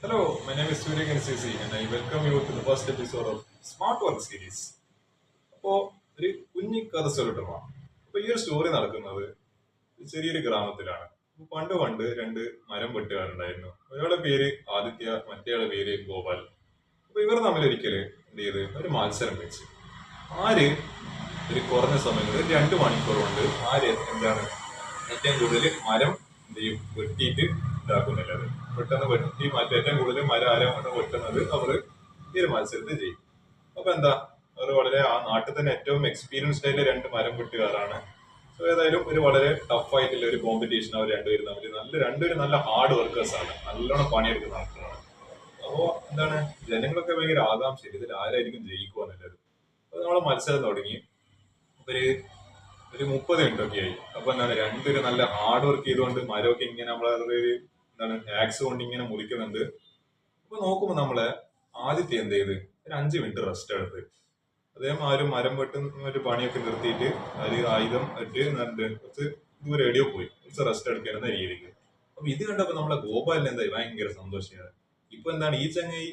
Hello, my name is Surya NCC and I welcome you to the first episode of Smart Work series. അപ്പോൾ ഒരു കുഞ്ഞി കഥ സ്റ്റോറിട്ടുള്ള അപ്പൊ ഈ ഒരു സ്റ്റോറി നടക്കുന്നത് ഒരു ചെറിയൊരു ഗ്രാമത്തിലാണ്. അപ്പൊ പണ്ട് പണ്ട് രണ്ട് മരം വെട്ടുകാരുണ്ടായിരുന്നു. ഒരാളുടെ പേര് ആദിത്യ, മറ്റേയാളുടെ പേര് ഗോപാൽ. അപ്പൊ ഇവർ തമ്മിൽ ഒരിക്കല് എന്ത് ചെയ്ത് ഒരു മത്സരം വെച്ച് ആര് ഒരു കുറഞ്ഞ സമയം കൊണ്ട് 2 മണിക്കൂർ കൊണ്ട് ആര് എന്താണ് ഏറ്റവും കൂടുതൽ മരം എന്ത് ചെയ്യും വെട്ടിയിട്ട് ഇതാക്കുന്നില്ലത് പെട്ടെന്ന് വെട്ടി മാറ്റി ഏറ്റവും കൂടുതൽ മരം ആരാണ് വെട്ടുന്നത് അവര് ഈ ഒരു മത്സരത്തിൽ ചെയ്യും. അപ്പൊ എന്താ അവർ വളരെ ആ നാട്ടിൽ തന്നെ ഏറ്റവും എക്സ്പീരിയൻസ്ഡ് ആയിട്ടുള്ള രണ്ട് മരം വെട്ടുകാരാണ്. സോ ഏതായാലും ഒരു വളരെ ടഫ് ആയിട്ടുള്ള ഒരു കോമ്പറ്റീഷൻ അവർ രണ്ടുപേരും തമ്മിൽ രണ്ടുപേരും നല്ല ഹാർഡ് വർക്കേഴ്സ് ആണ്, നല്ലോണം പണിയെടുക്കുന്ന ആൾക്കാരാണ്. അപ്പോ എന്താണ് ജനങ്ങളൊക്കെ ഭയങ്കര ആകാംക്ഷ ഇതിൽ ആരായിരിക്കും ജയിക്കുക എന്നുള്ളത്. അപ്പൊ നമ്മളെ മത്സരം തുടങ്ങി. ഒരു ഒരു 30 മിനിറ്റ് ഒക്കെ ആയി. അപ്പൊ എന്താണ് രണ്ടുപേരും നല്ല ഹാർഡ് വർക്ക് ചെയ്തുകൊണ്ട് മരമൊക്കെ ഇങ്ങനെ നമ്മളെ എന്താണ് ആക്സ് കൊണ്ട് ഇങ്ങനെ മുറിക്കുന്നുണ്ട്. അപ്പൊ നോക്കുമ്പോ നമ്മളെ ആദ്യത്തെ എന്ത് ചെയ്ത് ഒരു 5 മിനിറ്റ് റെസ്റ്റ് എടുത്ത് അദ്ദേഹം ആരും മരം വെട്ടുന്ന ഒരു പണിയൊക്കെ നിർത്തിയിട്ട് അതിൽ ആയുധം ഇട്ട് കുറച്ച് ദൂരെ എവിടെയോ പോയി കുറച്ച് റെസ്റ്റ് എടുക്കുന്ന രീതിക്ക്. അപ്പൊ ഇത് കണ്ടപ്പോ നമ്മളെ ഗോപാലിന് എന്തായി ഭയങ്കര സന്തോഷമാണ്. ഇപ്പൊ എന്താണ് ഈ ചങ്ങായി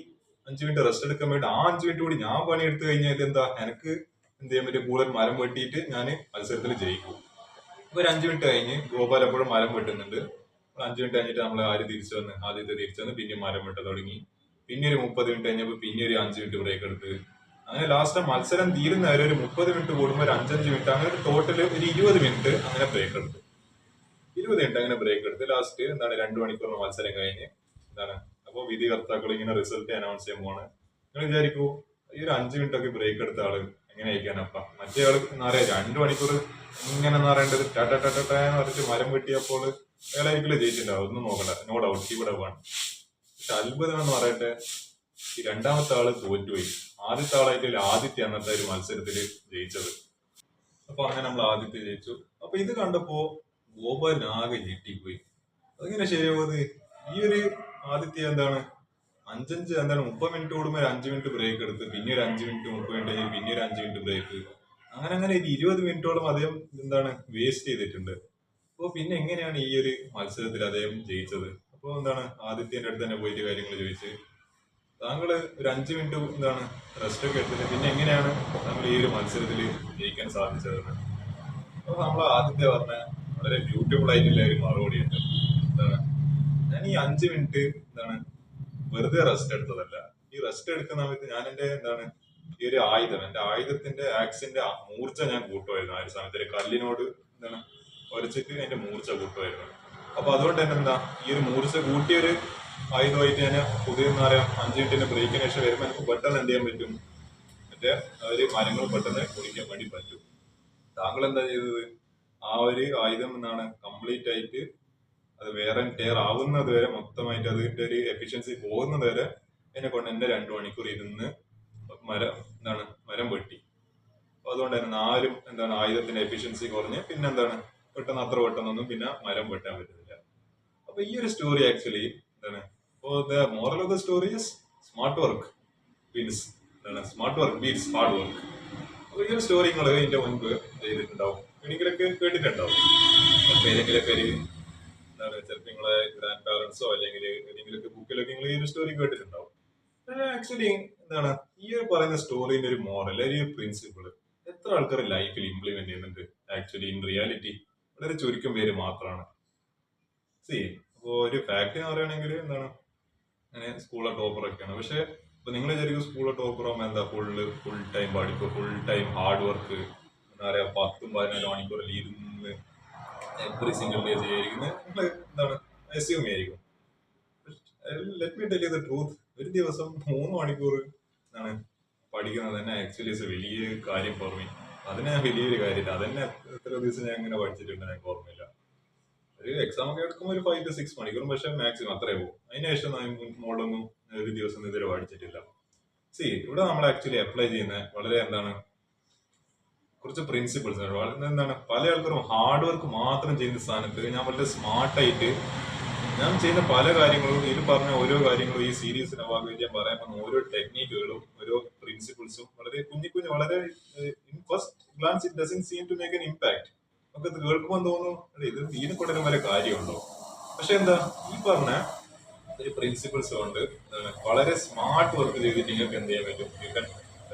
5 മിനിറ്റ് റെസ്റ്റ് എടുക്കാൻ വേണ്ടി ആ 5 മിനിറ്റ് കൂടി ഞാൻ പണിയെടുത്ത് കഴിഞ്ഞാൽ എന്താ എനിക്ക് എന്ത് ചെയ്യാൻ പറ്റും, കൂടുതൽ മരം വെട്ടിയിട്ട് ഞാൻ മത്സരത്തിൽ ജയിക്കും. ഇപ്പൊ ഒരു 5 മിനിറ്റ് കഴിഞ്ഞ് ഗോപാൽ എപ്പോഴും മരം വെട്ടുന്നുണ്ട്. 5 മിനിറ്റ് കഴിഞ്ഞിട്ട് നമ്മൾ ആദ്യത്തെ തിരിച്ചു വന്ന് പിന്നെ മരം വെട്ട തുടങ്ങി. പിന്നെ ഒരു 30 മിനിറ്റ് കഴിഞ്ഞപ്പോ പിന്നെ ഒരു 5 മിനിറ്റ് ബ്രേക്ക് എടുത്ത് അങ്ങനെ ലാസ്റ്റ് മത്സരം തീരുന്ന വരെ ഒരു 30 മിനിറ്റ് കൂടുമ്പോൾ ഒരു 5-5 മിനിറ്റ് അങ്ങനെ ഒരു ടോട്ടൽ ഒരു 20 മിനിറ്റ് അങ്ങനെ ബ്രേക്ക് എടുത്ത് 20 മിനിറ്റ് അങ്ങനെ ബ്രേക്ക് എടുത്ത് ലാസ്റ്റ് എന്താണ് 2 മണിക്കൂർ മത്സരം കഴിഞ്ഞ് എന്താണ് അപ്പൊ വിധികർത്താക്കൾ ഇങ്ങനെ റിസൾട്ട് അനൗൺസ് ചെയ്യാൻ പോണ്. നിങ്ങൾ വിചാരിക്കൂ ഈ ഒരു 5 മിനിറ്റ് ഒക്കെ ബ്രേക്ക് എടുത്ത ആള് എങ്ങനെ അയക്കാനപ്പ മറ്റേ ആള് എന്താ പറയാ 2 മണിക്കൂർ ഇങ്ങനെ എന്ന് പറയേണ്ടത് ടാറ്റാന്ന് പറഞ്ഞിട്ട് മരം വെട്ടിയപ്പോൾ അയാളായിരിക്കില്ല ജയിച്ചിട്ടുണ്ടാവും, ഒന്നും നോക്കണ്ട, നോ ഡൗട്ട് ഇവിടെ വേണം. പക്ഷെ അത്ഭുതം എന്ന് പറയട്ടെ, ഈ രണ്ടാമത്തെ ആള് തോറ്റുപോയി. ആദ്യത്തെ ആളായിട്ട് ആദിത്യ അന്നത്തെ ഒരു മത്സരത്തില് ജയിച്ചത്. അപ്പൊ അങ്ങനെ നമ്മൾ ആദിത്യ ജയിച്ചു. അപ്പൊ ഇത് കണ്ടപ്പോ ഗോപാലിന് ആകെ ഞെട്ടിപ്പോയി. അതെങ്ങനെ ശരിയാവുന്നത്? ഈ ഒരു ആദിത്യ എന്താണ് എന്താണ് 30 മിനിറ്റ് കൂടുമ്പോൾ ഒരു 5 മിനിറ്റ് ബ്രേക്ക് എടുത്ത് പിന്നെ ഒരു 5 മിനിറ്റ് 30 മിനിറ്റ് കഴിഞ്ഞ് പിന്നെ ഒരു 5 മിനിറ്റ് ബ്രേക്ക് അങ്ങനെ അങ്ങനെ ഒരു 20 മിനിറ്റോളം അദ്ദേഹം എന്താണ് വേസ്റ്റ് ചെയ്തിട്ടുണ്ട്. അപ്പൊ പിന്നെ എങ്ങനെയാണ് ഈ ഒരു മത്സരത്തിൽ അദ്ദേഹം ജയിച്ചത്? അപ്പൊ എന്താണ് ആദിത്യന്റെ അടുത്ത് തന്നെ പോയിട്ട് കാര്യങ്ങൾ ചോദിച്ച് താങ്കള് ഒരു 5 മിനിറ്റ് എന്താണ് റെസ്റ്റ് ഒക്കെ എടുത്തിട്ട് പിന്നെ എങ്ങനെയാണ് താങ്കൾ ഈ ഒരു മത്സരത്തിൽ ജയിക്കാൻ സാധിച്ചത്? അപ്പൊ നമ്മൾ ആദിത്യ പറഞ്ഞ വളരെ ബ്യൂട്ടിഫുൾ ആയിട്ടുള്ള ഒരു മറുപടിയുണ്ട്. എന്താണ് ഞാൻ ഈ 5 മിനിറ്റ് എന്താണ് വെറുതെ റെസ്റ്റ് എടുത്തതല്ല. ഈ റെസ്റ്റ് എടുക്കുന്ന സമയത്ത് ഞാൻ എന്റെ എന്താണ് ഈ ഒരു ആയുധം എന്റെ ആയുധത്തിന്റെ ആക്സിന്റെ മൂർച്ച ഞാൻ കൂട്ടുമായിരുന്നു. ആ ഒരു സമയത്ത് ഒരു കല്ലിനോട് എന്താണ് ഒരച്ചിട്ട് അതിന്റെ മൂർച്ച കൂട്ടുമായിരുന്നു. അപ്പൊ അതുകൊണ്ട് തന്നെ എന്താ ഈ ഒരു മൂർച്ച കൂട്ടിയൊരു ആയുധമായിട്ട് ഞാൻ പുതിയ എന്താ പറയാ 5 മിനിറ്റിന്റെ ബ്രേക്കിന് ശേഷം വരുമ്പോൾ എനിക്ക് പെട്ടെന്ന് എന്ത് ചെയ്യാൻ പറ്റും, മറ്റേ ഒരു മരങ്ങൾ പെട്ടെന്ന് കുടിക്കാൻ വേണ്ടി പറ്റും. താങ്കൾ എന്താ ചെയ്തത്? ആ ഒരു ആയുധം എന്നാണ് കംപ്ലീറ്റ് ആയിട്ട് അത് വേറെ ടയർ ആവുന്നത് വരെ മൊത്തമായിട്ട് അതിന്റെ ഒരു എഫിഷ്യൻസി പോകുന്നത് വരെ എന്നെ കൊണ്ട് എന്റെ 2 മണിക്കൂർ ഇരുന്ന് മരം വെട്ടി. അപ്പൊ അതുകൊണ്ട് തന്നെ ആരും എന്താണ് ആയുധത്തിന്റെ എഫിഷ്യൻസി കുറഞ്ഞ് പിന്നെ എന്താണ് പെട്ടെന്ന് അത്ര പെട്ടെന്നൊന്നും പിന്നെ മരം വെട്ടാൻ പറ്റുന്നില്ല. അപ്പൊ ഈ ഒരു സ്റ്റോറി ആക്ച്വലി എന്താണ് moral of the story is smart work wins, എന്താണ് smart work beats hard work. അപ്പൊ ഈ ഒരു സ്റ്റോറി നിങ്ങൾ ഇതിന്റെ മുൻപ് ചെയ്തിട്ടുണ്ടാവും, എവിടെയെങ്കിലൊക്കെ കേട്ടിട്ടുണ്ടാവും. അപ്പൊ ഏതെങ്കിലൊക്കെ ഒരു എന്താണ് ചിലപ്പോൾ നിങ്ങളെ ഗ്രാൻഡ് പാരന്റ്സോ അല്ലെങ്കിൽ ഏതെങ്കിലുമൊക്കെ ബുക്കിലൊക്കെ നിങ്ങൾ ഈ ഒരു സ്റ്റോറി കേട്ടിട്ടുണ്ടാവും. ആക്ച്വലി എന്താണ് ഈ ഒരു പറയുന്ന സ്റ്റോറിന്റെ ഒരു മോറൽ ഒരു പ്രിൻസിപ്പിൾ എത്ര ആൾക്കാർ ലൈഫിൽ ഇംപ്ലിമെന്റ് ചെയ്യുന്നുണ്ട്? ആക്ച്വലി ഇൻ റിയാലിറ്റി വളരെ ചുരുക്കം പേര് മാത്രമാണ്. സി അപ്പോ ഒരു ഫാക്ട് എന്ന് പറയുകയാണെങ്കിൽ എന്താണ് അങ്ങനെ സ്കൂളിലെ ടോപ്പർ ഒക്കെയാണ്. പക്ഷെ ഇപ്പൊ നിങ്ങൾ വിചാരിക്കും സ്കൂളിലെ ടോപ്പർ ആകുമ്പോൾ എന്താ ഫുൾ ടൈം പഠിപ്പ്, ഫുൾ ടൈം ഹാർഡ് വർക്ക്, എന്താ പറയാ 10-14 മണിക്കൂറിൽ ഇരുന്ന് എവറി സിംഗിൾ ഡേ ചെയ്യായിരിക്കുന്നത് നിങ്ങൾ എന്താണ് അസ്യൂം ചെയ്യായിരിക്കും. Let me tell you the truth. ഒരു ദിവസം 3 മണിക്കൂർ എന്താണ് പഠിക്കുന്നത് തന്നെ ആക്ച്വലി വലിയ കാര്യം ഫോർ മീ. അതിനെ വലിയൊരു കാര്യമില്ല. അതന്നെ എത്ര ദിവസം ഞാൻ ഇങ്ങനെ പഠിച്ചിട്ടുണ്ട് എനിക്ക് ഓർമ്മയില്ല. ഒരു എക്സാം ഒക്കെ എടുക്കുമ്പോൾ ഒരു 5 to 6 മണിക്കൂർ, പക്ഷെ മാക്സിമം അത്രേ പോകും. അതിനുശേഷം മോളൊന്നും ഒരു ദിവസം ഇതുവരെ പഠിച്ചിട്ടില്ല. സി ഇവിടെ നമ്മൾ ആക്ച്വലി അപ്ലൈ ചെയ്യുന്ന വളരെ എന്താണ് കുറച്ച് പ്രിൻസിപ്പിൾസ് ആണ്. എന്താണ് പല ആൾക്കാരും ഹാർഡ് വർക്ക് മാത്രം ചെയ്യുന്ന സ്ഥാനത്ത് ഞാൻ വളരെ സ്മാർട്ടായിട്ട് ഞാൻ ചെയ്യുന്ന പല കാര്യങ്ങളും ഇതിൽ പറഞ്ഞ ഓരോ കാര്യങ്ങളും ഈ സീരീസിന്റെ ഭാഗമായിട്ട് ഞാൻ പറയാൻ പോകുന്ന ഓരോ ടെക്നിക്കുകളും ഓരോ പ്രിൻസിപ്പിൾസും വളരെ കുഞ്ഞു വളരെ in first glance it doesn't seem to make an impact. നമുക്ക് ഇത് കേൾക്കുമ്പോൾ തോന്നും ഇത് ഇതിനെ കൊണ്ടുവരാൻ വല്ല കാര്യമുണ്ടോ? പക്ഷെ എന്താ ഈ പറഞ്ഞ ഒരു പ്രിൻസിപ്പിൾസ് കൊണ്ട് വളരെ സ്മാർട്ട് വർക്ക് ചെയ്തിട്ട് നിങ്ങൾക്ക് എന്ത് ചെയ്യാൻ പറ്റും? You can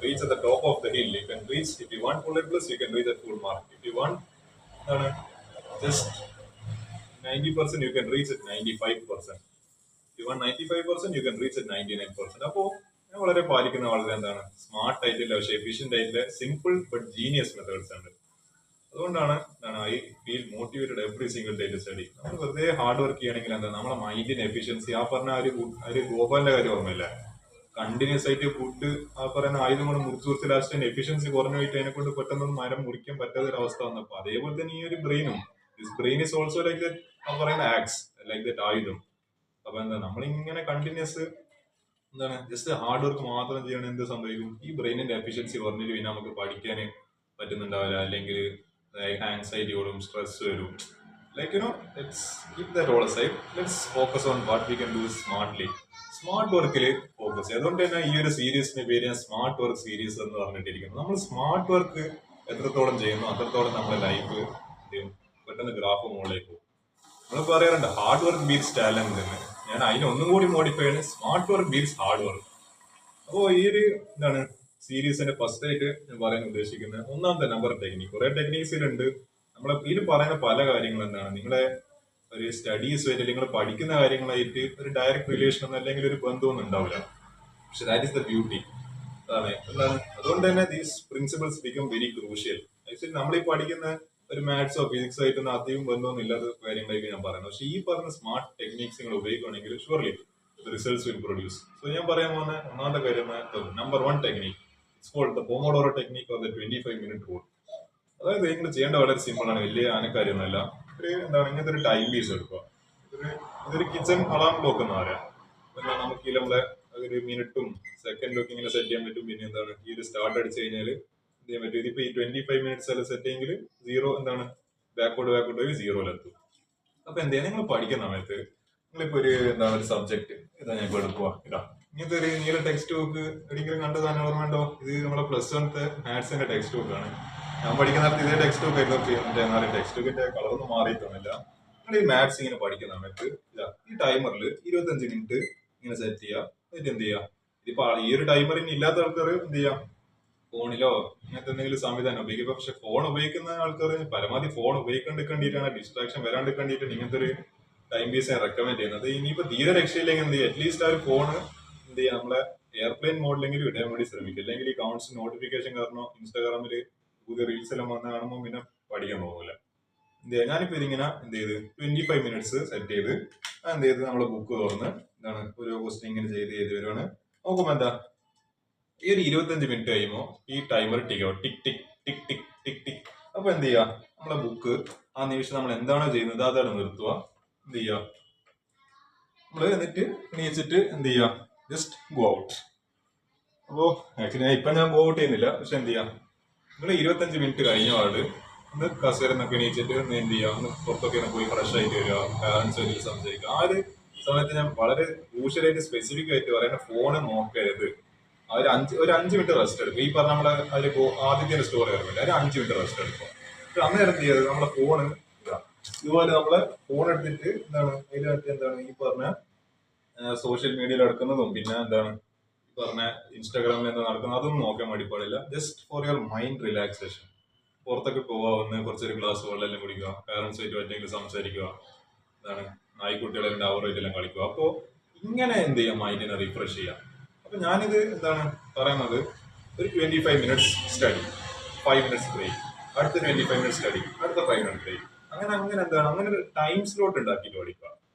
reach at the top of the hill. You can reach if you want full A plus you can reach at full mark. If you want എന്താണ് just 90% you can reach at 95%. You want 95% you can reach at 99%. അപ്പോ ഞാൻ വളരെ പാലിക്കുന്ന വളരെ എന്താണ് smart ആയിട്ടുള്ള പക്ഷേ efficient ആയിട്ടുള്ള സിമ്പിൾ ബട്ട് ജീനിയസ് മെത്തേഡ്സ് ഉണ്ട്. അതുകൊണ്ടാണ് I feel motivated every single day to study. നമ്മൾ വെറുതെ ഹാർഡ് വർക്ക് ചെയ്യണമെങ്കിൽ എന്താ നമ്മളെ മൈൻഡിന് എഫിഷ്യൻസി ആ പറഞ്ഞ ഒരു ഗോപാലിന്റെ കാര്യം ഓർമ്മയില്ല. കണ്ടിന്യൂസ് ആയിട്ട് ഫുഡ് ആ പറയുന്ന ആയുധങ്ങൾ മുറിച്ച് ലാസ്റ്റ് എഫിഷ്യൻസി കുറഞ്ഞു പോയിട്ട് അതിനെ കൊണ്ട് പെട്ടെന്നൊന്നും മരം മുറിക്കാൻ പറ്റാത്ത ഒരു അവസ്ഥ വന്നപ്പോ അതേപോലെ തന്നെ ഈ ഒരു ബ്രെയിനും this brain is also like that ആ പറയുന്ന ആക്സ് ലൈക്ക് ദറ്റ് ആയുധം. അപ്പൊ എന്താ നമ്മളിങ്ങനെ കണ്ടിന്യൂസ് എന്താണ് ജസ്റ്റ് ഹാർഡ് വർക്ക് മാത്രം ചെയ്യണം എന്ത് സംഭവിക്കും? ഈ ബ്രെയിനിന്റെ എഫിഷ്യൻസി കുറഞ്ഞിട്ട് പിന്നെ നമുക്ക് പഠിക്കാൻ പറ്റുന്നുണ്ടാവില്ല, അല്ലെങ്കിൽ ആൻസൈറ്റി വരും, സ്ട്രെസ് വരും. Like let's keep that all aside. Let's focus on what we can do smartly. Smart വർക്കിൽ ഫോക്കസ് ചെയ്യുക. അതുകൊണ്ട് തന്നെ ഈ ഒരു സീരീസിന്റെ പേര് ഞാൻ സ്മാർട്ട് വർക്ക് സീരീസ് എന്ന് പറഞ്ഞിട്ടിരിക്കുന്നു. നമ്മൾ സ്മാർട്ട് വർക്ക് എത്രത്തോളം ചെയ്യുന്നു അത്രത്തോളം നമ്മുടെ ലൈഫ് പെട്ടെന്ന് ഗ്രാഫ് മുകളിലേക്ക് പോകും. നമ്മൾ പറയാറുണ്ട് ഹാർഡ് വർക്ക് ബീറ്റ്സ് ടാലന്റ് എന്ന്. ഞാൻ അതിനൊന്നും കൂടി മോഡിഫൈ ആണ്, smart work beats hard work. അപ്പോൾ ഈ ഒരു എന്താണ് സീരീസിന്റെ ഫസ്റ്റ് ആയിട്ട് ഞാൻ പറയാൻ ഉദ്ദേശിക്കുന്നത് ഒന്നാമത്തെ നമ്പർ ടെക്നിക്ക്. കുറെ ടെക്നീക്സിലുണ്ട്. നമ്മളെ ഇതിൽ പറയുന്ന പല കാര്യങ്ങൾ എന്താണ് നിങ്ങളെ ഒരു സ്റ്റഡീസ് ആയിട്ട് നിങ്ങൾ പഠിക്കുന്ന കാര്യങ്ങളായിട്ട് ഒരു ഡയറക്റ്റ് റിലേഷൻ ഒന്നും അല്ലെങ്കിൽ ഒരു ബന്ധമൊന്നും ഉണ്ടാവില്ല. പക്ഷെ ദാറ്റ് ഇസ് ദ ബ്യൂട്ടി. അതാണ് അതുകൊണ്ട് തന്നെ these principles become very crucial. Actually നമ്മളീ പഠിക്കുന്ന ഒരു മാത്സോ ഫിസിക്സോ ആയിട്ടൊന്നും അധികം ബന്ധമൊന്നും ഇല്ലാത്ത കാര്യങ്ങളായിരിക്കും ഞാൻ പറയുന്നത്. പക്ഷെ ഈ പറഞ്ഞ സ്മാർട്ട് ടെക്നിക്സ് നിങ്ങൾ ഉപയോഗിക്കുകയാണെങ്കിൽ surely results will produce. So ഞാൻ പറയാൻ പോകുന്ന ഒന്നാമത്തെ കാര്യം number 1 technique. It's called the pomodoro technique or the 25 minute rule. അതായത് നിങ്ങൾ ചെയ്യേണ്ട വളരെ സിമ്പിൾ ആണ്, വലിയ ആനക്കാര്യമൊന്നുമല്ല. ഒരു എന്താണ് ഇങ്ങനത്തെ ഒരു ടൈം പീസ് എടുക്കുക. ഇതൊരു കിച്ചൺ അലാം ക്ലോക്ക് എന്ന് പറയാം. എന്നാൽ നമുക്ക് നമ്മളെ ഒരു മിനിറ്റും സെക്കൻഡും ഒക്കെ ഇങ്ങനെ സെറ്റ് ചെയ്യാൻ പറ്റും. പിന്നെ എന്താണ് ഈ ഒരു സ്റ്റാർട്ട് അടിച്ചു കഴിഞ്ഞാൽ എന്ത് ചെയ്യാൻ പറ്റും? ഇതിപ്പോ ഈ 25 minutes അല്ല സെറ്റ് ചെയ്യെങ്കിൽ സീറോ എന്താണ് ബാക്കോട്ട് പോയി സീറോയിലെത്തും. അപ്പൊ എന്ത് ചെയ്യാൻ നിങ്ങൾ പഠിക്കുന്ന സമയത്ത് നിങ്ങളിപ്പോ ഒരു എന്താണ് ഒരു സബ്ജക്ട് ഇതാ ഞാൻ ഇപ്പോൾ എടുക്കുക. ഇതാ ഇങ്ങനത്തെ ഒരു നീല ടെക്സ്റ്റ് ബുക്ക് എവിടെയെങ്കിലും കണ്ടതാണ് ഓർമ്മയുണ്ടോ? ഇത് നമ്മളെ +1 മാത്സിന്റെ ടെക്സ്റ്റ് ബുക്ക് ആണ്. ഞാൻ പഠിക്കുന്നിടത്ത് ഇതേ ടെക്സ്റ്റ് ബുക്ക് ആയിരുന്നു. ടെക്സ്റ്റ് ബുക്കിന്റെ കളറൊന്നും മാറിയിട്ടൊന്നുമില്ല. നിങ്ങൾ ഈ മാത്സ് ഇങ്ങനെ പഠിക്കുന്ന സമയത്ത് ഈ ടൈമറിൽ 25 മിനിറ്റ് ഇങ്ങനെ സെറ്റ് ചെയ്യുക. എന്നിട്ട് എന്ത് ചെയ്യുക? ഇതിപ്പോ ഈ ഒരു ടൈമറിന് ഇല്ലാത്ത ആൾക്കാർ എന്ത് ചെയ്യാം? ഫോണിലോ ഇങ്ങനത്തെ എന്തെങ്കിലും സംവിധാനം ഉപയോഗിക്കുക. പക്ഷെ ഫോൺ ഉപയോഗിക്കുന്ന ആൾക്കാർ പരമാവധി ഫോൺ ഉപയോഗിക്കാണ്ടിരിക്കാണ്ടിട്ടാണ്, ഡിസ്ട്രാക്ഷൻ വരാണ്ടിരിക്കാണ്ടിട്ടാണ് ഇങ്ങനത്തെ ഒരു ടൈം പീസ് ഞാൻ റെക്കമെൻഡ് ചെയ്യുന്നത്. ഇനിയിപ്പോ തീരെ രക്ഷയില്ലെങ്കിൽ എന്ത് ചെയ്യുക? അറ്റ്ലീസ്റ്റ് ആ ഒരു ഫോൺ എന്ത് ചെയ്യുക? നമ്മളെ എയർപ്ലെയിൻ മോഡിലെങ്കിലും ഇടാൻ വേണ്ടി ശ്രമിക്കുക. അല്ലെങ്കിൽ ഈ കൗണ്ട്സ് നോട്ടിഫിക്കേഷൻ കാരണം ഇൻസ്റ്റാഗ്രാമിൽ പുതിയ റീൽസ് എല്ലാം വന്ന് കാണുമ്പോൾ പിന്നെ പഠിക്കാൻ പോകില്ല. എന്ത് ചെയ്യുക? ഞാനിപ്പോ ഇതിങ്ങനെ എന്ത് ചെയ്ത് 25 minutes സെറ്റ് ചെയ്ത് എന്ത് ചെയ്ത് നമ്മളെ ബുക്ക് തുറന്ന് എന്താണ് ഒരു ക്വസ്റ്റ്യൻ ഇങ്ങനെ ചെയ്ത് വരുവാണ്. നോക്കുമ്പോ എന്താ ഈ ഒരു 25 മിനിറ്റ് കഴിയുമ്പോൾ ഈ ടൈമർ ടിക്കോ ടിക് ടിക് ടിക് ടിക് ടിക് ടിക്. അപ്പൊ എന്ത് ചെയ്യുക? നമ്മളെ ബുക്ക് ആ നിമിഷം നമ്മൾ എന്താണോ ചെയ്യുന്നത് അതാണ് നിർത്തുക. എന്ത് ചെയ്യുക? നമ്മള് എന്നിട്ട് എണീച്ചിട്ട് എന്ത് ചെയ്യുക? Just go out. അപ്പോ ആക്ച്വലി ഇപ്പൊ ഞാൻ ഗോ ഔട്ട് ചെയ്യുന്നില്ല. പക്ഷെ എന്ത് ചെയ്യാം? നിങ്ങൾ 25 മിനിറ്റ് കഴിഞ്ഞ പാട് ഒന്ന് കസേരന്നൊക്കെ എണീച്ചിട്ട് ഒന്ന് എന്ത് ചെയ്യുക? ഒന്ന് പുറത്തൊക്കെ ഒന്ന് പോയി ഫ്രഷ് ആയിട്ട് വരിക, പാരന്റ്സ് ആയിട്ട് സംസാരിക്കുക. ആ ഒരു സമയത്ത് ഞാൻ വളരെ ക്രൂഷ്യലായിട്ട് സ്പെസിഫിക് ആയിട്ട് പറയുന്ന ഫോണ് നോക്കരുത്. ഒരു 5 മിനിറ്റ് റെസ്റ്റ് എടുക്കും. ഈ പറഞ്ഞ നമ്മളെ ആദ്യത്തെ സ്റ്റോറി ഇറങ്ങില്ല, ഒരു 5 മിനിറ്റ് റെസ്റ്റ് എടുക്കും. അന്നേരം എന്ത് ചെയ്തത്? നമ്മളെ ഫോണ് ഇതുപോലെ നമ്മളെ ഫോൺ എടുത്തിട്ട് എന്താണ് അതിനകത്ത് എന്താണ് ഈ പറഞ്ഞ സോഷ്യൽ മീഡിയയിൽ നടക്കുന്നതും പിന്നെ എന്താണ് ഈ പറഞ്ഞ ഇൻസ്റ്റാഗ്രാമിൽ എന്താ നടക്കുന്നത് അതൊന്നും നോക്കാൻ വേണ്ടി പാടില്ല. Just for your mind relaxation. പുറത്തൊക്കെ പോവാന്ന് കുറച്ചൊരു ഗ്ലാസ് വെള്ളം കുടിക്കുക, പാരന്റ്സ് ആയിട്ട് പറ്റെങ്കിൽ സംസാരിക്കുക, എന്താണ് നായ്ക്കുട്ടികളെ അവരായിട്ടെല്ലാം കളിക്കുക. അപ്പോൾ ഇങ്ങനെ എന്ത് ചെയ്യാം? മൈൻഡിനെ റിഫ്രഷ് ചെയ്യാം. അപ്പൊ ഞാനിത് എന്താണ് പറയുന്നത്, ഒരു 25 minutes സ്റ്റഡി, 5 minutes ബ്രേക്ക്, അടുത്ത 25 minutes സ്റ്റഡി, അടുത്ത 5 minutes ബ്രേക്ക്. അങ്ങനെ എന്താണ് അങ്ങനെ ഒരു ടൈം സ്ലോട്ട് ഉണ്ടാക്കിയിട്ട് പഠിക്കുക.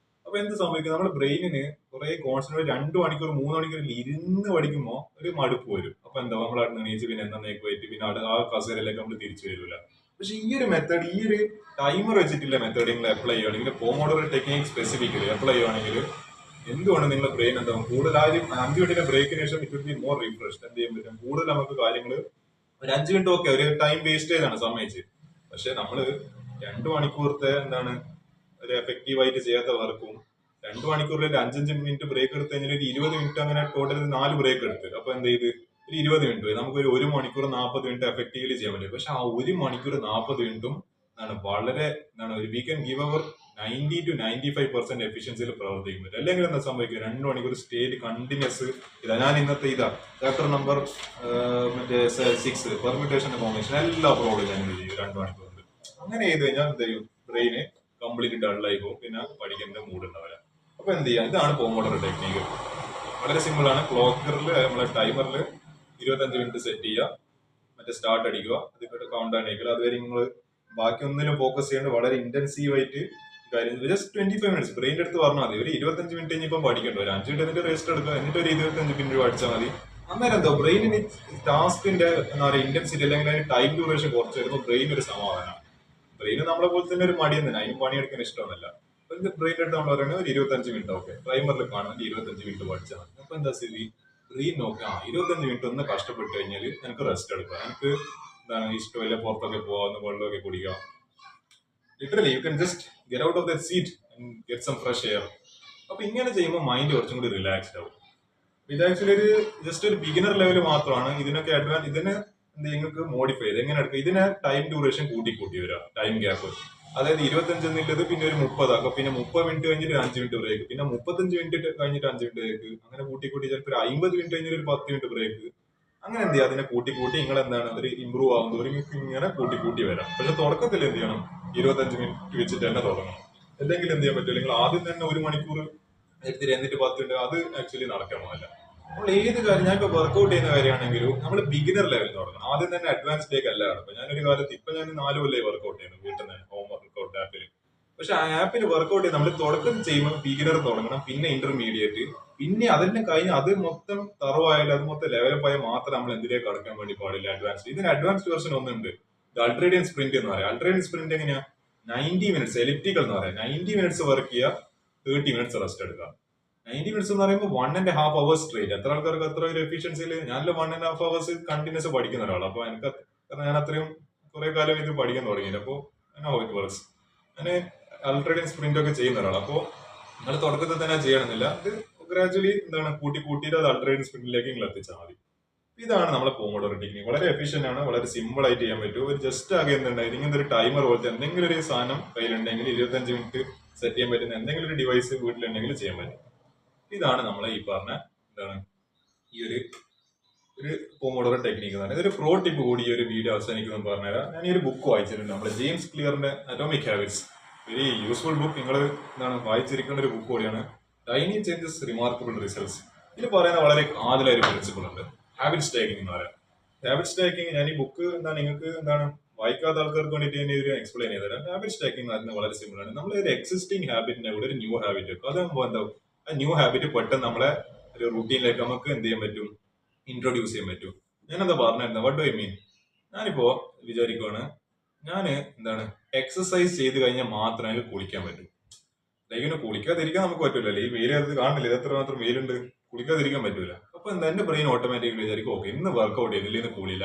അപ്പൊ എന്ത് സംഭവിക്കും? നമ്മുടെ ബ്രെയിനിന് കുറെ കോൺസെൻട്രേറ്റ് 2 മണിക്കൂർ 3 മണിക്കൂർ ഇരുന്ന് പഠിക്കുമ്പോൾ ഒരു മടുപ്പ് വരും. അപ്പൊ എന്താ നമ്മൾ അവിടെ എണീച്ച് പിന്നെ എന്നേക്ക് പോയിട്ട് പിന്നെ ആ കസേരയിലേക്ക് നമ്മൾ തിരിച്ചു വരില്ല. പക്ഷെ ഈ ഒരു മെത്തേഡ്, ഈ ഒരു ടൈമർ വെച്ചിട്ടുള്ള മെത്തേഡ് നിങ്ങൾ അപ്ലൈ ചെയ്യുകയാണെങ്കിൽ, പോമോഡോറോ ടെക്നിക് സ്പെസിഫിക്കലി അപ്ലൈ ചെയ്യുകയാണെങ്കിൽ എന്തുകൊണ്ട് നിങ്ങളുടെ ബ്രെയിൻ എന്താവും കൂടുതൽ ആ ഒരു 5 മിനിറ്റിന്റെ ബ്രേക്കിന് ശേഷം it will be more refreshed. എന്ത് ചെയ്യാൻ പറ്റും? കൂടുതൽ നമുക്ക് കാര്യങ്ങൾ ഒരു 5 മിനിറ്റ് ഒക്കെ ഒരു ടൈം വേസ്റ്റേജ് ആണ് സമ്മതിച്ച്. പക്ഷെ നമ്മള് 2 മണിക്കൂറത്തെ എന്താണ് ഒരു എഫക്റ്റീവായിട്ട് ചെയ്യാത്ത വർക്കും 2 മണിക്കൂറിൽ ഒരു 5-5 മിനിറ്റ് ബ്രേക്ക് എടുത്ത് കഴിഞ്ഞാൽ ഒരു 20 മിനിറ്റ് അങ്ങനെ ടോട്ടൽ 4 ബ്രേക്ക് എടുത്ത് അപ്പൊ എന്ത് ചെയ്ത് ഒരു 20 മിനിറ്റ് നമുക്ക് ഒരു 1 മണിക്കൂർ 40 മിനിറ്റ് എഫക്റ്റീവ്ലി ചെയ്യാൻ പറ്റും. പക്ഷെ ആ 1 മണിക്കൂർ 40 മിനിറ്റും വളരെ വി കൻ ഗിവ് അവർ 90-95% എഫിഷ്യൻസിയിൽ പ്രവർത്തിക്കും പറ്റും. അല്ലെങ്കിൽ എന്താ സംഭവിക്കുക, 2 മണിക്കൂർ സ്റ്റേറ്റ് കണ്ടിന്യൂസ് ഇതാ. ഞാൻ ഇന്നത്തെ ചാപ്റ്റർ നമ്പർ മറ്റേ 6 പെർമ്യൂട്ടേഷൻ കോമ്പിനേഷൻ എല്ലാ പ്രോബ്ലം ഞാൻ ചെയ്യും 2 മണിക്കൂർ കൊണ്ട്. അങ്ങനെ ചെയ്ത് കഴിഞ്ഞാൽ എന്ത് ചെയ്യും, ബ്രെയിന് കംപ്ലീറ്റ് ഡള്ളായി പോകും, പിന്നെ പഠിക്കേണ്ട മൂഡ് ഉണ്ടാവില്ല. അപ്പൊ എന്ത് ചെയ്യാം, ഇതാണ് പോമോഡോറോ ടെക്നിക്ക്. വളരെ സിമ്പിൾ ആണ്. ക്ലോക്കറിൽ നമ്മളെ ടൈമറിൽ 25 മിനിറ്റ് സെറ്റ് ചെയ്യുക, മറ്റേ സ്റ്റാർട്ട് അടിക്കുക, അതിന്റെ കൗണ്ട് ഡൗൺ അടിക്കുക. അതുവരെ നിങ്ങൾ ബാക്കി ഒന്നിലും ഫോക്കസ് ചെയ്യാണ്ട് വളരെ ഇന്റൻസീവ് ആയിട്ട് കാര്യം ജസ്റ്റ് 25 മിനിറ്റ്സ് ബ്രെയിൻ്റെ അടുത്ത് പറഞ്ഞാൽ മതി. ഒരു 25 മിനിറ്റ് കഴിഞ്ഞിപ്പം പഠിക്കണ്ട, ഒരു 5 മിനിറ്റ് റെസ്റ്റ് എടുക്കുക, എന്നിട്ട് ഒരു 25 മിനിറ്റ് പഠിച്ചാൽ മതി. അന്നേരം എന്താ ബ്രെയിനിന് ടാസ്കിന്റെ എന്താ പറയുക ഇന്റൻസിറ്റി അല്ലെങ്കിൽ അതിന് ടൈം ഡ്യൂറേഷൻ കുറച്ച് വരുമ്പോൾ ബ്രെയിൻ ഒരു സമാധാനമാണ്. ബ്രെയിന് നമ്മളെ പോലെ തന്നെ ഒരു മടി തന്നെ, അതിന് പണിയെടുക്കാൻ ഇഷ്ടമൊന്നുമല്ല. അപ്പൊ ബ്രെയിൻ്റെ അടുത്ത് നമ്മൾ പറയുന്നത് ഒരു 25 മിനിറ്റ് ഓക്കെ ടൈമറിൽ കാണുന്നത് 25 മിനിറ്റ് പഠിച്ചാൽ മതി. അപ്പൊ എന്താ സ്ഥിതി, ബ്രെയിൻ നോക്കുക 25 മിനിറ്റ് ഒന്ന് കഷ്ടപ്പെട്ട് കഴിഞ്ഞാൽ എനിക്ക് റെസ്റ്റ് എടുക്കുക, എനിക്ക് എന്താണ് ഇഷ്ടമില്ല പുറത്തൊക്കെ പോകാവുന്ന വെള്ളമൊക്കെ കുടിക്കുക. Literally you can just get out of the seat and get some fresh air. അപ്പൊ ഇങ്ങനെ ചെയ്യുമ്പോൾ മൈൻഡ് കുറച്ചും കൂടി റിലാക്സ്ഡ് ആവും. ഇത് ആക്ച്വലി ഒരു ജസ്റ്റ് ഒരു ബിഗിനർ ലെവൽ മാത്രമാണ്. ഇതിനൊക്കെ ഇതിന് നിങ്ങൾക്ക് മോഡിഫൈ ചെയ്ത് എങ്ങനെ എടുക്കുക, ഇതിന് ടൈം ഡ്യൂറേഷൻ കൂട്ടി വരിക, ടൈം ഗ്യാപ്പ്. അതായത് 25 എന്നുള്ളത് പിന്നെ ഒരു 30 ആക്കുക, പിന്നെ 30 മിനിറ്റ് കഴിഞ്ഞിട്ട് 5 മിനിറ്റ് ബ്രേക്ക്, പിന്നെ 35 മിനിറ്റ് കഴിഞ്ഞിട്ട് 5 മിനിറ്റ് ബ്രേക്ക്, അങ്ങനെ കൂട്ടി ചിലപ്പോൾ ഒരു 50 മിനിറ്റ് കഴിഞ്ഞിട്ട് ഒരു 10 മിനിറ്റ് ബ്രേക്ക്. അങ്ങനെ എന്ത് ചെയ്യുക, അതിനെ കൂട്ടി നിങ്ങൾ എന്താണ് ഒരു ഇമ്പ്രൂവ് ആവുന്നത് ഇങ്ങനെ കൂട്ടി വരാം. പക്ഷെ തുടക്കത്തിൽ എന്ത് ചെയ്യണം, 25 മിനിറ്റ് വെച്ചിട്ട് തന്നെ തുടങ്ങണം. അല്ലെങ്കിൽ എന്ത് ചെയ്യാൻ പറ്റും, അല്ലെങ്കിൽ ആദ്യം തന്നെ 1 മണിക്കൂർ എടുത്തിട്ട് എന്നിട്ട് 10 മിനിറ്റ്, അത് ആക്ച്വലി നടക്കണമല്ല. നമ്മൾ ഏത് കാര്യം, ഞാൻ ഇപ്പോൾ വർക്ക്ഔട്ട് ചെയ്യുന്ന കാര്യമാണെങ്കിലും നമ്മൾ ബിഗിനർ ലെവലിൽ തുടങ്ങണം. ആദ്യം തന്നെ അഡ്വാൻസ്ഡിലേക്ക് അല്ല കിടക്കും. ഞാനൊരു കാലത്ത് ഇപ്പൊ ഞാൻ 4 കൊല്ലമായി വർക്ക്ഔട്ട് ചെയ്യുന്നു വീട്ടിൽ നിന്ന്, ഹോം വർക്ക്ഔട്ട് ആപ്പിൽ. പക്ഷെ ആ ആപ്പിൽ വർക്ക്ഔട്ട് ചെയ്ത് നമ്മൾ തുടക്കം ചെയ്യുമ്പോൾ ബിഗിനർ തുടങ്ങണം, പിന്നെ ഇന്റർമീഡിയറ്റ്, പിന്നെ അതിനെ കഴിഞ്ഞ് അത് മൊത്തം തറവായാലും അത് മൊത്തം ലെവലപ്പ് ആയാൽ മാത്രം നമ്മൾ എന്തിലേക്ക് കടക്കാൻ വേണ്ടി പാടില്ല അഡ്വാൻസ്ഡ്. ഇതിന് അഡ്വാൻസ്ഡ് വെർഷൻ ഒന്നുണ്ട്, അൾട്രേഡിയൻ സ്പ്രിന്റ് എന്ന് പറയാം. അൾട്രേഡിയൻ സ്പ്രിന്റ് എങ്ങനെയാ, 90 മിനിറ്റ്സ് എലിപ്റ്റിക്കൽ എന്ന് പറയാം. 90 മിനിറ്റ്സ് വർക്ക് ചെയ്യുക, 30 മിനിറ്റ്സ് റെസ്റ്റ് എടുക്കുക. 90 മിനിറ്റ്സ് എന്ന് പറയുമ്പോൾ 1.5 hours സ്ട്രേറ്റ്. എത്ര ആൾക്കാർക്ക് അത്ര ഒരു എഫിഷ്യൻസിയിൽ, ഞാനല്ല 1.5 hours കണ്ടിന്യൂസ് പഠിക്കുന്ന ഒരാളാണ്. അപ്പൊ എനിക്ക് കാരണം ഞാൻ അത്രയും കുറെ കാലം ഇത് പഠിക്കാൻ തുടങ്ങിയില്ല. അപ്പോൾ ഹൗ ഇറ്റ് വർക്ക്സ്. ഞാൻ അൾട്രേഡിയൻ സ്പ്രിന്റ് ഒക്കെ ചെയ്യുന്ന ഒരാളാണ്. അപ്പോൾ നിങ്ങൾ തുടക്കത്തിൽ തന്നെ ചെയ്യണമെന്നില്ല, ഇത് ഗ്രാജുവലി എന്താണ് കൂട്ടിയിട്ട് അത് അൾട്രേഡിയൻ സ്പ്രിന്റിലേക്ക് നിങ്ങൾ എത്തിച്ചാൽ മതി. ഇതാണ് നമ്മളെ പോമോഡോറോ ടെക്നിക്ക്. വളരെ എഫിഷ്യന്റ് ആണ്, വളരെ സിമ്പിൾ ആയിട്ട് ചെയ്യാൻ പറ്റും. ഒരു ജസ്റ്റ് ആകെ എന്തുണ്ടായി, ഇങ്ങനത്തെ ഒരു ടൈമർ പോലത്തെ എന്തെങ്കിലും ഒരു സാധനം കയ്യിലുണ്ടെങ്കിൽ 25 മിനിറ്റ് സെറ്റ് ചെയ്യാൻ പറ്റുന്ന എന്തെങ്കിലും ഒരു ഡിവൈസ് വീട്ടിലുണ്ടെങ്കിൽ ചെയ്യാൻ പറ്റും. ഇതാണ് നമ്മളെ ഈ പറഞ്ഞ എന്താണ് ഈ ഒരു പോമോഡോറോ ടെക്നിക്ക് എന്ന് പറയുന്നത്. ഇതൊരു പ്രോ ടിപ്പ് കൂടി ഈ ഒരു വീഡിയോ അവസാനിക്കുന്നു പറഞ്ഞുതരാം. ഞാൻ ഈ ഒരു ബുക്ക് വായിച്ചിട്ടുണ്ട്, നമ്മുടെ ജെയിംസ് ക്ലിയറിന്റെ atomic habits. Very useful book. നിങ്ങൾ എന്താണ് വായിച്ചിരിക്കേണ്ട ഒരു ബുക്ക് കൂടിയാണ്. Tiny changes remarkable results. ഇതിൽ പറയുന്ന വളരെ കാതലായ ഒരു പ്രിൻസിപ്പിൾ ഉണ്ട്, ഹാബിറ്റ് സ്റ്റേക്കിംഗ് എന്ന് പറയാം. ഹാബിറ്റ് സ്റ്റേക്കിംഗ് ഞാൻ ഈ ബുക്ക് എന്താണ് നിങ്ങൾക്ക് എന്താണ് വായിക്കാത്ത ആൾക്കാർക്ക് വേണ്ടിയിട്ട് ഞാൻ ഒരു എക്സ്പ്ലെയിൻ ചെയ്ത് തരാം. ഹാബിറ്റ് സ്റ്റേക്കിംഗ് എന്ന് പറയുന്നത് വളരെ സിമ്പിൾ ആണ്. നമ്മൾ ഒരു എക്സിസ്റ്റിംഗ് ഹാബിറ്റിനെ കൂടെ ഒരു ന്യൂ ഹാബിറ്റ് വെക്കും. അതാകുമ്പോൾ എന്താവും, ആ ന്യൂ ഹാബിറ്റ് പെട്ടെന്ന് നമ്മളെ ഒരു റൂട്ടീനിലേക്ക് നമുക്ക് എന്ത് ചെയ്യാൻ പറ്റും, ഇൻട്രൊഡ്യൂസ് ചെയ്യാൻ പറ്റും. ഞാനെന്താ പറഞ്ഞിരുന്നത്, വാട്ട് ഡു ഐ മീൻ. ഞാനിപ്പോ വിചാരിക്കുവാണ്, ഞാൻ എന്താണ് എക്സസൈസ് ചെയ്ത് കഴിഞ്ഞാൽ മാത്രമേ എനിക്ക് കുളിക്കാൻ പറ്റൂ. ലൈക്കിന് കുളിക്കാതിരിക്കാൻ നമുക്ക് പറ്റൂലല്ലോ, ഈ വെയിൽ അത് കാണില്ല, ഇത് എത്ര മാത്രം വെയിലുണ്ട്, കുളിക്കാതിരിക്കാൻ പറ്റൂല. അപ്പൊ എന്താ എന്റെ ബ്രെയിൻ ഓട്ടോമാറ്റിക്കലി വിചാരിക്കും, ഓക്കെ ഇന്ന് വർക്ക്ഔട്ട് ചെയ്തില്ല, ഇന്ന് കുളിയില്ല.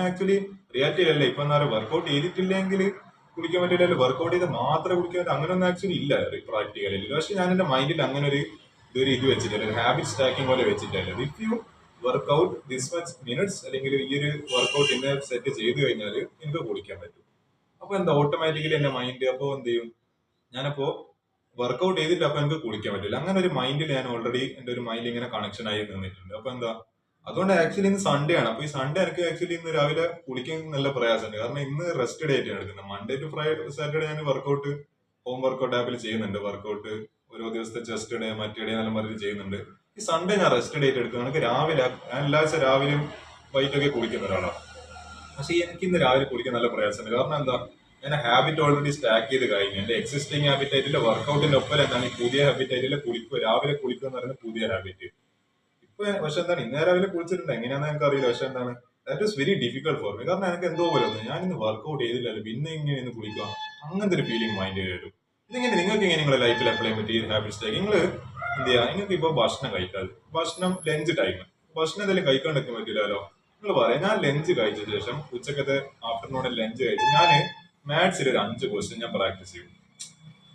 ആക്ച്വലി റിയാലിറ്റി അല്ല. ഇപ്പൊ എന്താ പറയുക, വർക്ക്ഔട്ട് ചെയ്തിട്ടില്ലെങ്കിൽ കുളിക്കാൻ പറ്റില്ല, വർക്ക്ഔട്ട് ചെയ്ത് മാത്രമേ കുളിക്കാൻ പറ്റും, അങ്ങനെയൊന്നും ആക്ച്വലി ഇല്ല പ്രാക്ടിക്കലി. പക്ഷെ ഞാൻ എന്റെ മൈൻഡിൽ അങ്ങനെ ഒരു ഇത് വെച്ചിട്ടില്ല, ഒരു ഹാബിറ്റ് സ്റ്റാക്കിംഗ് പോലെ വെച്ചിട്ടില്ല. If you work out this much minutes അല്ലെങ്കിൽ ഈ ഒരു വർക്ക്ഔട്ട് ഇന്ന് സെറ്റ് ചെയ്ത് കഴിഞ്ഞാൽ എനിക്ക് കുളിക്കാൻ പറ്റും. അപ്പൊ എന്താ ഓട്ടോമാറ്റിക്കലി എന്റെ മൈൻഡ് അപ്പോ എന്ത് ചെയ്യും, ഞാനപ്പോ വർക്ക്ഔട്ട് ചെയ്തില്ല അപ്പൊ എനിക്ക് കുളിക്കാൻ പറ്റില്ല. അങ്ങനെ ഒരു മൈൻഡിൽ ഞാൻ ഓൾറെഡി എന്റെ ഒരു മൈൻഡ് ഇങ്ങനെ കണക്ഷൻ ആയി നിന്നിട്ടുണ്ട്. അപ്പൊ എന്താ, അതുകൊണ്ട് ആക്ച്വലി ഇന്ന് സൺഡേ ആണ്. അപ്പൊ ഈ സൺഡേ എനിക്ക് ആക്ച്വലി ഇന്ന് രാവിലെ കുളിക്കാൻ നല്ല പ്രയാസമുണ്ട്. കാരണം ഇന്ന് റെസ്റ്റ് ഡേ ആയിട്ടാണ് എടുക്കുന്നത്. മൺഡേ ടു ഫ്രൈഡേ സാറ്റർഡേ ഞാൻ വർക്ക്ഔട്ട് ഹോം വർക്ക്ഔട്ട് ആപ്പിൽ ചെയ്യുന്നുണ്ട്. വർക്ക്ഔട്ട് ഓരോ ദിവസത്തെ ചെസ്റ്റ് ഡേ മറ്റേ ഡേ നല്ല മാതിരി ചെയ്യുന്നുണ്ട്. ഈ സൺഡേ ഞാൻ റെസ്റ്റ് ഡേറ്റ് എടുക്കുന്നത്. എനിക്ക് രാവിലെ ഞാൻ എല്ലാ ദിവസം രാവിലെയും വൈകിട്ടൊക്കെ കുളിക്കുന്ന ഒരാളാണ്. പക്ഷെ എനിക്ക് ഇന്ന് രാവിലെ കുളിക്കാൻ നല്ല പ്രയാസമുണ്ട്. കാരണം എന്താ, ഞാൻ ഹാബിറ്റ് ഓൾറെഡി സ്റ്റാക്ക് ചെയ്ത് കഴിഞ്ഞു. എന്റെ എക്സിസ്റ്റിംഗ് ഹാബിറ്റ് ആയിട്ടില്ല, വർക്ക്ഔട്ടിന്റെ ഒപ്പം എന്താണ് ഈ പുതിയ ഹാബിറ്റ് ആയിട്ടില്ല കുളിക്കുക, രാവിലെ കുളിക്കുക എന്ന് പറയുന്നത് പുതിയ ഹാബിറ്റ്. ഇപ്പൊ പക്ഷെ എന്താണ് ഇന്നേ രാവിലെ കുളിച്ചിട്ടുണ്ട്, എങ്ങനെയാണെന്ന് എനിക്ക് അറിയില്ല. പക്ഷെ എന്താണ് that is very difficult for me. കാരണം എനിക്ക് എന്തോ പോലെ ഒന്ന് ഞാൻ ഇന്ന് വർക്ക്ഔട്ട് ചെയ്തില്ലല്ലോ, പിന്നെ ഇങ്ങനെ ഇന്ന് കുളിക്കുക, അങ്ങനത്തെ ഒരു ഫീലിംഗ് മൈൻഡ് വരും. ഇതിങ്ങനെ നിങ്ങൾക്ക് എങ്ങനെ നിങ്ങളുടെ ലൈഫിൽ അപ്ലൈ പറ്റി ഈ ഹാബിറ്റ് സ്റ്റാക്ക്? നിങ്ങൾ എന്ത് ചെയ്യുക, നിങ്ങൾക്ക് ഇപ്പൊ ഭക്ഷണം കഴിക്കാതെ, ഭക്ഷണം ലഞ്ച് ടൈം, ഭക്ഷണം എന്തെങ്കിലും കഴിക്കാണ്ടിരിക്കാൻ പറ്റില്ലല്ലോ. നിങ്ങൾ പറയാം, ഞാൻ ലഞ്ച് കഴിച്ച ശേഷം ഉച്ചക്കത്തെ ആഫ്റ്റർനൂണിൽ ലഞ്ച് കഴിച്ചു ഞാൻ മാത്സിൽ ഒരു 5 ക്വസ്റ്റ്യൻ ഞാൻ പ്രാക്ടീസ് ചെയ്യും.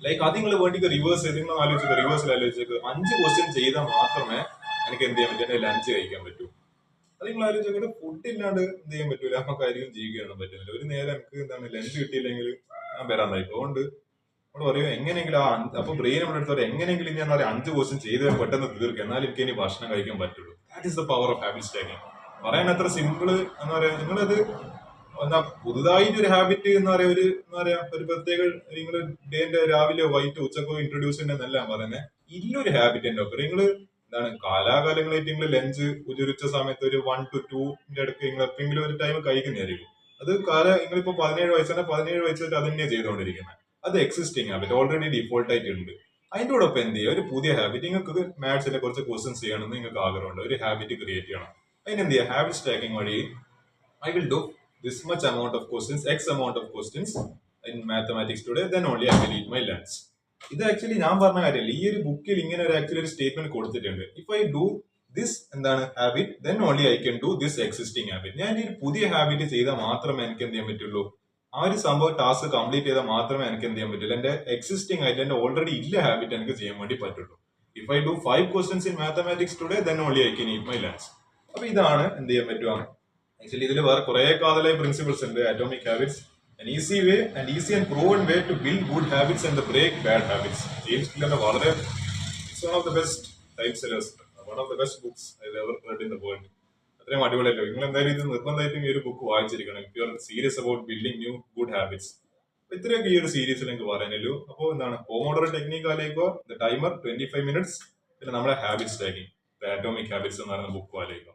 ലൈക്ക് അത് നിങ്ങൾ വേണ്ടിക്ക് റിവേഴ്സ് ചെയ്ത് നിങ്ങൾ ആലോചിക്കുക, റിവേഴ്സിൽ ആലോചിച്ചേക്ക് 5 ക്വസ്റ്റ്യൻ ചെയ്താൽ മാത്രമേ എനിക്ക് എന്ത് ചെയ്യാൻ പറ്റും, ലഞ്ച് കഴിക്കാൻ പറ്റൂ. അത് നിങ്ങൾ ആലോചിച്ചോട്ടെ, ഫുഡ് ഇല്ലാണ്ട് എന്ത് ചെയ്യാൻ പറ്റൂല, നമുക്ക് ആയിരിക്കും ജീവിക്കാനൊന്നും പറ്റുന്നില്ല. ഒരു നേരം എനിക്ക് എന്താണ് ലഞ്ച് കിട്ടിയില്ലെങ്കിൽ ഞാൻ വരാൻ തായി. അതുകൊണ്ട് നമ്മൾ പറയും എങ്ങനെയെങ്കിലും അപ്പൊ ബ്രെയിൻ നമ്മുടെ അടുത്ത് പറയും എങ്ങനെയെങ്കിലും ഇനി എന്താ പറയുക 5 ക്വസ്റ്റ്യൻ ചെയ്ത് പെട്ടെന്ന് തീർക്കുക, എന്നാലും എനിക്ക് ഇനി ഭക്ഷണം കഴിക്കാൻ പറ്റുള്ളൂ. That is the power of habit staking. പറയാൻ അത്ര സിമ്പിള് എന്ന് പറയാ. നിങ്ങളത് എന്താ പുതുതായിട്ട് ഒരു ഹാബിറ്റ് എന്ന് പറയാ, ഒരു പ്രത്യേക നിങ്ങൾ ഡേന്റെ രാവിലെ വൈകിട്ട് ഉച്ചക്കോ ഇൻട്രൊഡ്യൂസ് ചെയ്യുന്നതല്ല പറയുന്നത്. ഇല്ലൊരു ഹാബിറ്റ് എന്റെ ഒപ്പം നിങ്ങൾ എന്താണ് കാലാകാലങ്ങളായിട്ട് നിങ്ങൾ ലഞ്ച് ഉച്ച സമയത്ത് ഒരു 1 to 2 ഇടയ്ക്ക് നിങ്ങൾ എപ്പോഴെങ്കിലും ഒരു ടൈം കഴിക്കുന്നതായിരിക്കും. അത് നിങ്ങളിപ്പോ 17 വയസ്സാണ്, 17 വയസ്സായിട്ട് അത് തന്നെയാണ് ചെയ്തുകൊണ്ടിരിക്കുന്നത്. അത് എക്സിസ്റ്റിംഗ് ഹാബിറ്റ് ഓൾറെഡി ഡിഫോൾട്ട് ആയിട്ടുണ്ട്. അതിന്റെ കൂടെ എന്ത് ചെയ്യുക, ഒരു പുതിയ ഹാബിറ്റ്. നിങ്ങൾക്ക് മാത്സിലെ കുറച്ച് ക്വസ്റ്റ്യൻസ് ചെയ്യണമെന്ന് നിങ്ങൾക്ക് ആഗ്രഹമുണ്ട്, ഒരു ഹാബിറ്റ് ക്രിയേറ്റ് ചെയ്യണം. അതിനെന്ത് ചെയ്യുക, ഹാബിറ്റ് സ്റ്റാക്കിംഗ് വഴി I will do this much amount of questions, X amount of questions in mathematics today, then only I will eat my lunch. ഇത് ആക്ച്വലി ഞാൻ പറഞ്ഞ കാര്യമല്ല, ഈ ഒരു ബുക്കിൽ ഇങ്ങനെ ഒരു സ്റ്റേറ്റ്മെന്റ് കൊടുത്തിട്ടുണ്ട്. ഇഫ് ഐ ഡു ദിസ് എന്താണ് habit, then only I can do this existing habit. ഞാൻ ഈ ഒരു പുതിയ ഹാബിറ്റ് ചെയ്താൽ മാത്രമേ എനിക്ക് എന്ത് ചെയ്യാൻ പറ്റുള്ളൂ, ആ ഒരു സംഭവം ടാസ്ക് കംപ്ലീറ്റ് ചെയ്താൽ മാത്രമേ എനിക്ക് എന്ത് ചെയ്യാൻ പറ്റുള്ളൂ, എന്റെ എക്സിസ്റ്റിംഗ് ആയിട്ട് എന്റെ ഓൾറെഡി ഇല്ല ഹാബിറ്റ് എനിക്ക് ചെയ്യാൻ വേണ്ടി പറ്റുള്ളൂ. If I do 5 questions in mathematics today, then only I can eat my lunch. അപ്പൊ ഇതാണ് എന്ത് ചെയ്യാൻ പറ്റുക. ആക്ച്വലി ഇതിൽ വേറെ കുറെ കാതലായ പ്രിൻസിപ്പിൾസ് ഉണ്ട്. Atomic habits, an easy way and easy and proven way to build good habits and break bad habits. James ക്ലിയറിന്റെ വളരെ one of the best type sellers, one of the best books I have ever read in the world. അത്രയും അടിപൊളിയല്ലോ. നിങ്ങൾ എന്തായാലും ഇത് നിർബന്ധമായിട്ടും ഈ ഒരു book വായിച്ചിരിക്കണം if you are serious about building new good habits. ഇത്രയൊക്കെ ഈ ഒരു സീരീസിൽ എനിക്ക് പറയാനല്ലോ. അപ്പോൾ എന്താണ് പോമോഡോറോ ടെക്നിക് ആലേക്കോ, ദ ടൈമർ 25 minutes, പിന്നെ നമ്മുടെ habit stacking, the atomic habits എന്ന് പറയുന്ന ബുക്ക് ആലേക്കോ.